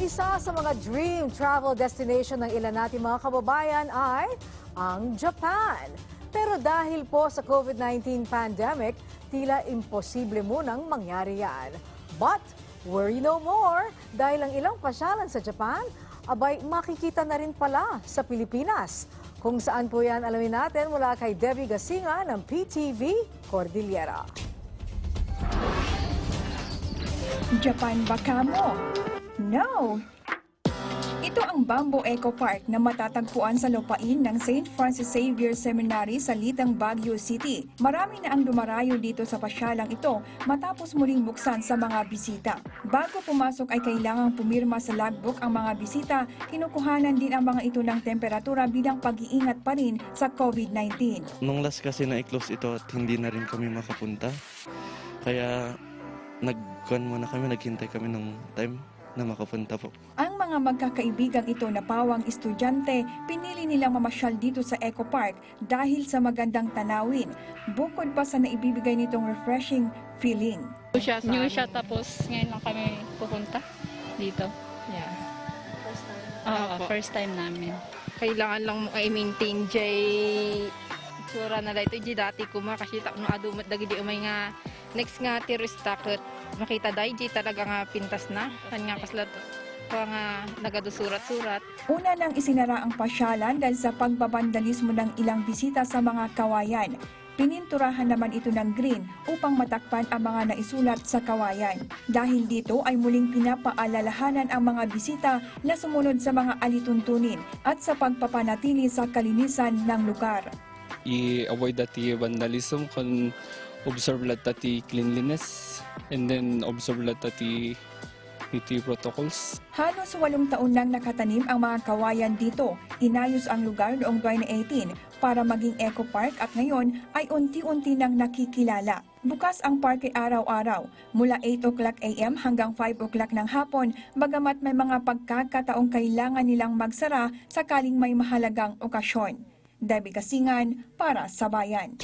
Isa sa mga dream travel destination ng ilan nating mga kababayan ay ang Japan. Pero dahil po sa COVID-19 pandemic, tila imposible munang mangyari yan. But worry no more dahil ang ilang pasyalan sa Japan, abay makikita na rin pala sa Pilipinas. Kung saan po yan, alamin natin mula kay Debbie Gasinga ng PTV Cordillera. Japan ba kamo? No! Ito ang Bamboo Eco Park na matatagpuan sa lupain ng St. Francis Xavier Seminary sa Litang, Baguio City. Marami na ang dumarayo dito sa pasyalang ito matapos muling buksan sa mga bisita. Bago pumasok ay kailangang pumirma sa logbook ang mga bisita. Kinukuhanan din ang mga ito ng temperatura bilang pag-iingat pa rin sa COVID-19. Nung last kasi na-close ito at hindi na rin kami makapunta. Kaya naghintay kami ng time na makapunta po. Ang mga magkakaibigang ito na pawang estudyante, pinili nilang mamasyal dito sa Eco Park dahil sa magandang tanawin. Bukod pa sa naibibigay nitong refreshing feeling. New siya tapos ngayon lang kami pupunta dito. Yeah. First time namin. Kailangan lang mo i-maintain jay tsura na dito jay dati ko kasi tak no adumat dagiti umay nga next nga tirista ket makita dai jay talaga nga pintas na kan nga kaslat nga nagadusurat-surat. Una nang isinara ang pasyalan dahil sa pagbabandalismo ng ilang bisita sa mga kawayan. Pininturahan naman ito ng green upang matakpan ang mga naisulat sa kawayan. Dahil dito ay muling pinapaalalahanan ang mga bisita na sumunod sa mga alituntunin at sa pagpapanatili sa kalinisan ng lugar. I-avoid dati vandalism, kan observe lahat dati cleanliness, and then observe lahat dati protocols. Halos 8 taon nang nakatanim ang mga kawayan dito. Inayos ang lugar noong 2018 para maging eco park at ngayon ay unti-unti nang nakikilala. Bukas ang parke araw-araw mula 8 o'clock AM hanggang 5 o'clock ng hapon, bagamat may mga pagkakataong kailangan nilang magsara sakaling may mahalagang okasyon. Debbie Gasingan para sa Bayan.